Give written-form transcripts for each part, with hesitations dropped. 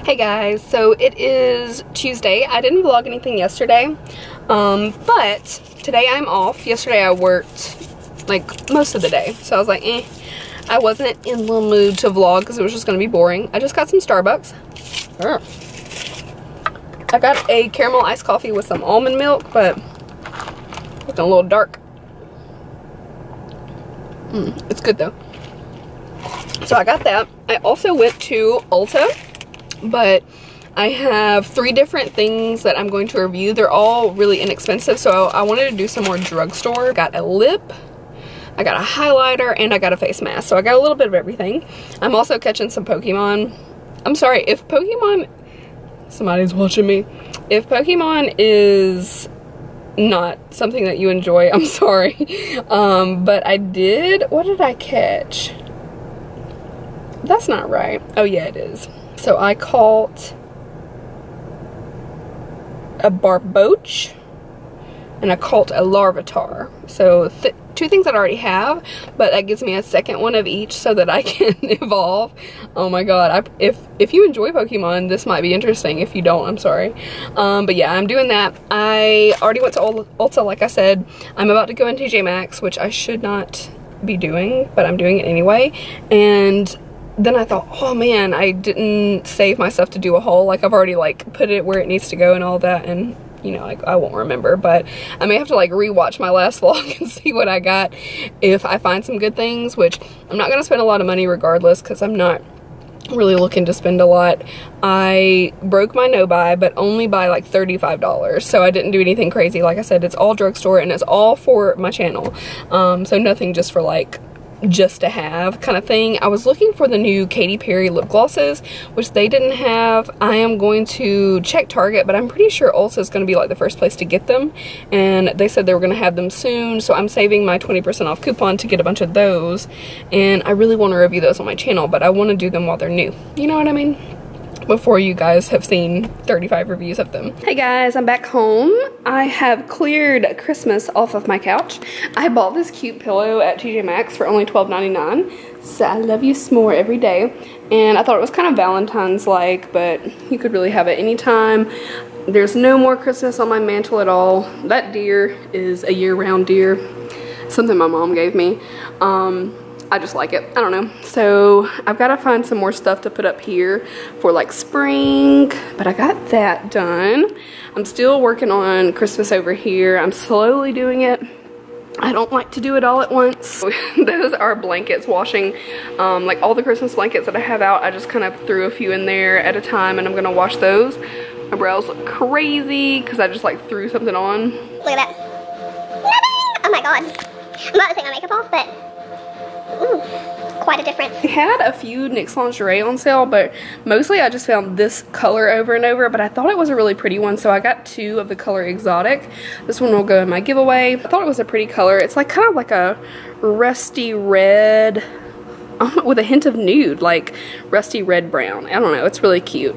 Hey guys, so it is Tuesday. I didn't vlog anything yesterday, but today I'm off. Yesterday I worked like most of the day, so I was like, I wasn't in the mood to vlog because it was just gonna be boring. I just got some Starbucks. I got a caramel iced coffee with some almond milk, but looking a little dark. It's good though. So I got that. I also went to Ulta, but I have 3 different things that I'm going to review. They're all really inexpensive, so I wanted to do some more drugstore. Got a lip, I got a highlighter, and I got a face mask. So I got a little bit of everything. I'm also catching some Pokemon. I'm sorry, if Pokemon, somebody's watching me. If Pokemon is not something that you enjoy, I'm sorry. But I did, what did I catch? That's not right. Oh yeah, it is. So I caught a Barboach and I caught a Larvitar. So 2 things that I already have, but that gives me a second one of each so that I can evolve. Oh my god, if you enjoy Pokemon, this might be interesting. If you don't, I'm sorry. But yeah, I'm doing that. I already went to Ulta, like I said. I'm about to go in TJ Maxx, which I should not be doing, but I'm doing it anyway. And then I thought, oh man, I didn't save my stuff to do a haul. Like, I've already like put it where it needs to go and all that, and you know, like, I won't remember, but I may have to like rewatch my last vlog and see what I got if I find some good things, which I'm not gonna spend a lot of money regardless because I'm not really looking to spend a lot. I broke my no buy, but only by like $35, so I didn't do anything crazy. Like I said, it's all drugstore and it's all for my channel, so nothing just for like just to have kind of thing. I was looking for the new Katy Perry lip glosses, which they didn't have. I am going to check Target, but I'm pretty sure Ulta is going to be like the first place to get them, and they said they were going to have them soon, so I'm saving my 20% off coupon to get a bunch of those, and I really want to review those on my channel, but I want to do them while they're new, you know what I mean, before you guys have seen 35 reviews of them. Hey guys, I'm back home. I have cleared Christmas off of my couch. I bought this cute pillow at TJ Maxx for only $12.99. So I love you s'more every day. And I thought it was kind of Valentine's-like, but you could really have it anytime. There's no more Christmas on my mantle at all. That deer is a year-round deer. Something my mom gave me. I just like it. I don't know. So I've got to find some more stuff to put up here for like spring, but I got that done. I'm still working on Christmas over here. I'm slowly doing it. I don't like to do it all at once. Those are blankets washing. Like all the Christmas blankets that I have out, I just kind of threw a few in there at a time, and I'm gonna wash those. My brows look crazy because I just like threw something on. Look at that. Oh my god. I'm about to take my makeup off, but ooh, quite a difference. I had a few NYX lingerie on sale, but mostly I just found this color over and over, but I thought it was a really pretty one, so I got 2 of the color Exotic. This one will go in my giveaway. I thought it was a pretty color. It's like kind of like a rusty red with a hint of nude, like rusty red brown. I don't know, it's really cute.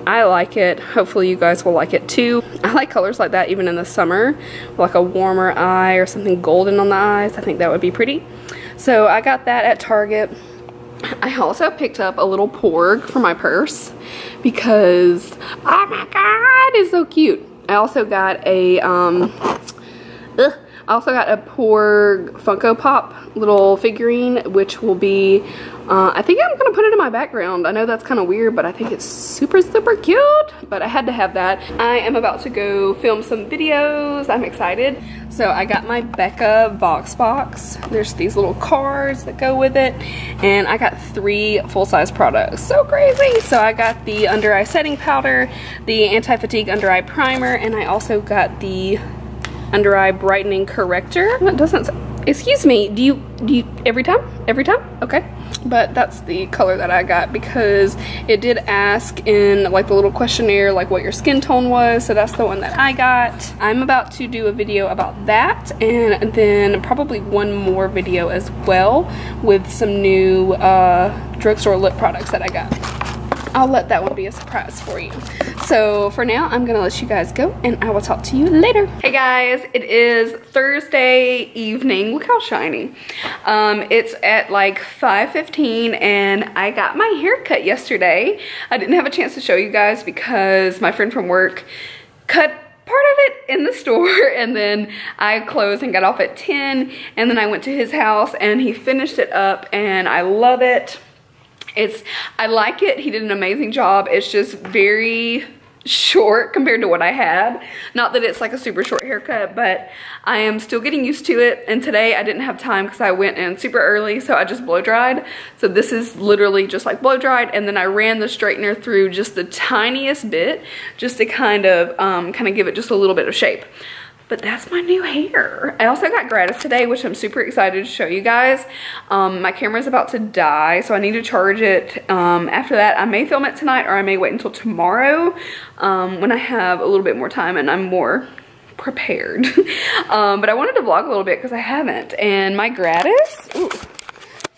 I like it. Hopefully you guys will like it too. I like colors like that even in the summer, like a warmer eye or something golden on the eyes. I think that would be pretty. So I got that at Target. I also picked up a little Porg for my purse because, oh my god, it's so cute. I also got a Porg Funko Pop little figurine, which will be, I think I'm gonna put it in my background. I know that's kind of weird, but I think it's super, super cute. But I had to have that. I am about to go film some videos. I'm excited. So I got my Becca Voxbox. There's these little cards that go with it. And I got 3 full-size products. So crazy. So I got the under eye setting powder, the anti-fatigue under eye primer, and I also got the under eye brightening corrector. That doesn't, excuse me, do you every time okay, but that's the color that I got because it did ask in like the little questionnaire like what your skin tone was, so that's the one that I got. I'm about to do a video about that, and then probably one more video as well with some new drugstore lip products that I got. I'll let that one be a surprise for you. So for now, I'm gonna let you guys go and I will talk to you later. Hey guys, it is Thursday evening. Look how shiny. It's at like 5:15 and I got my hair cut yesterday. I didn't have a chance to show you guys because my friend from work cut part of it in the store, and then I closed and got off at 10, and then I went to his house and he finished it up and I love it. I like it. He did an amazing job. It's just very short compared to what I had. Not that it's like a super short haircut, but I am still getting used to it. And today I didn't have time because I went in super early, so I just blow dried. So this is literally just like blow dried, and then I ran the straightener through just the tiniest bit just to kind of give it just a little bit of shape. But that's my new hair. I also got gratis today, which I'm super excited to show you guys. My camera's about to die, so I need to charge it. After that, I may film it tonight, or I may wait until tomorrow when I have a little bit more time and I'm more prepared. But I wanted to vlog a little bit because I haven't. And my gratis, ooh,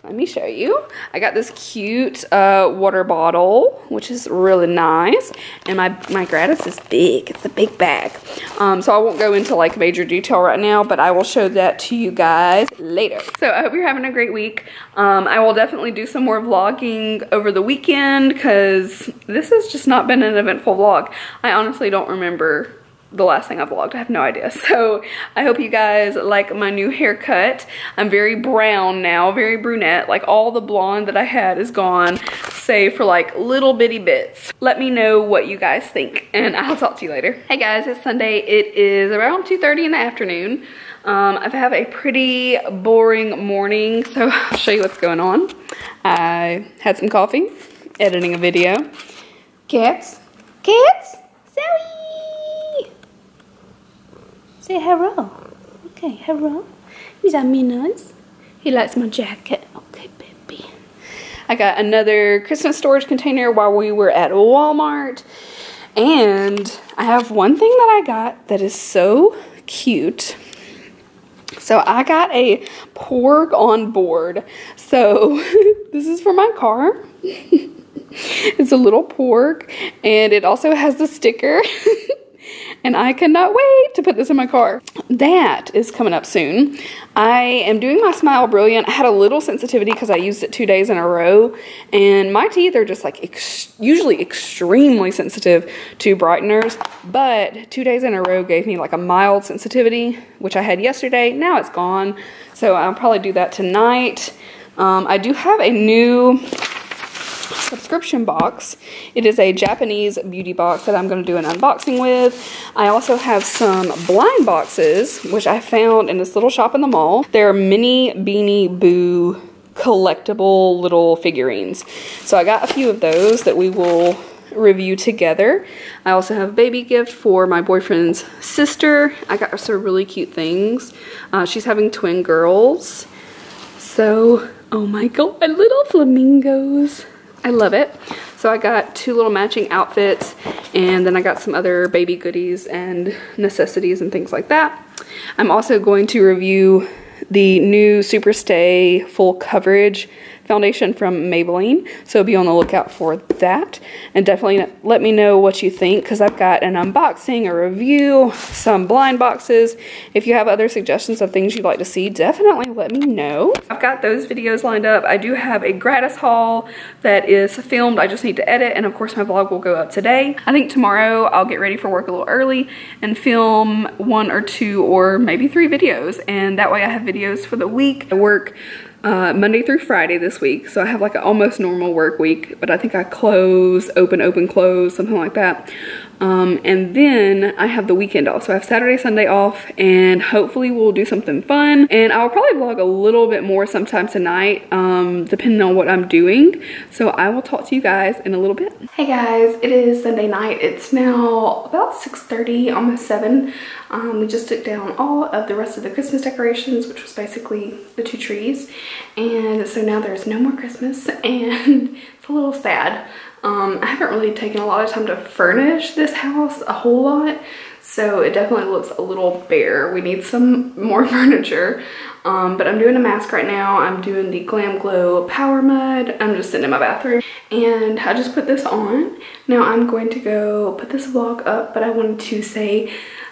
let me show you. I got this cute water bottle, which is really nice. And my gratis is big. It's a big bag. So I won't go into like major detail right now, but I will show that to you guys later. So I hope you're having a great week. I will definitely do some more vlogging over the weekend because this has just not been an eventful vlog. I honestly don't remember the last thing I vlogged. I have no idea. So I hope you guys like my new haircut. I'm very brown now, very brunette. Like all the blonde that I had is gone, save for like little bitty bits. Let me know what you guys think and I'll talk to you later. Hey guys, it's Sunday. It is around 2:30 in the afternoon. I have a pretty boring morning, so I'll show you what's going on. I had some coffee, editing a video. Cats, Zoe! Say hello. Okay, hello. He's at Mina's. He likes my jacket. Okay, baby. I got another Christmas storage container while we were at Walmart. And I have one thing that I got that is so cute. So I got a Porg on board. So this is for my car. It's a little Porg. And it also has the sticker. And I cannot wait to put this in my car. That is coming up soon. I am doing my Smile Brilliant. I had a little sensitivity because I used it 2 days in a row. And my teeth are just like usually extremely sensitive to brighteners. But 2 days in a row gave me like a mild sensitivity, which I had yesterday. Now it's gone. So I'll probably do that tonight. I do have a new subscription box. It is a Japanese beauty box that I'm going to do an unboxing with. I also have some blind boxes, which I found in this little shop in the mall. They're mini Beanie Boo collectible little figurines. So I got a few of those that we will review together. I also have a baby gift for my boyfriend's sister. I got her some really cute things. She's having twin girls. So, oh my god, little flamingos. I love it. So I got 2 little matching outfits, and then I got some other baby goodies and necessities and things like that. I'm also going to review the new Superstay Full Coverage foundation from Maybelline, so be on the lookout for that. And definitely let me know what you think, because I've got an unboxing, a review, some blind boxes. If you have other suggestions of things you'd like to see, definitely let me know. I've got those videos lined up. I do have a gratis haul that is filmed. I just need to edit, and of course my vlog will go up today. I think tomorrow I'll get ready for work a little early and film 1 or 2 or maybe 3 videos, and that way I have videos for the week. I work Monday through Friday this week, so I have like an almost normal work week, but I think I close, open, close, something like that. And then I have the weekend off, so I have Saturday, Sunday off, and hopefully we'll do something fun. And I'll probably vlog a little bit more sometime tonight, depending on what I'm doing. So I will talk to you guys in a little bit. Hey guys, it is Sunday night. It's now about 6:30, almost 7. We just took down all of the rest of the Christmas decorations, which was basically the 2 trees. And so now there's no more Christmas, and it's a little sad. I haven't really taken a lot of time to furnish this house a whole lot, so it definitely looks a little bare. We need some more furniture. But I'm doing a mask right now. I'm doing the Glam Glow Power Mud. I'm just sitting in my bathroom and I just put this on. Now I'm going to go put this vlog up, but I wanted to say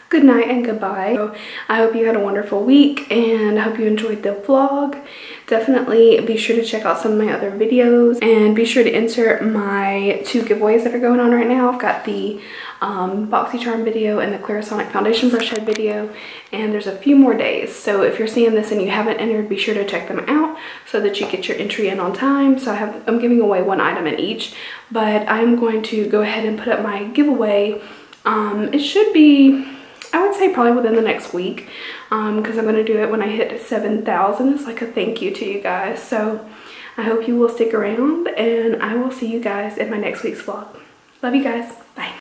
good night and goodbye. So I hope you had a wonderful week and I hope you enjoyed the vlog. Definitely be sure to check out some of my other videos and be sure to insert my 2 giveaways that are going on right now. I've got the BoxyCharm video and the Clarisonic Foundation Brush Head video, and there's a few more days. So if you're seeing this and you haven't entered, be sure to check them out so that you get your entry in on time. So I'm giving away 1 item in each, but I'm going to go ahead and put up my giveaway. It should be, I would say, probably within the next week, because I'm going to do it when I hit 7,000. It's like a thank you to you guys. So I hope you will stick around and I will see you guys in my next week's vlog. Love you guys. Bye.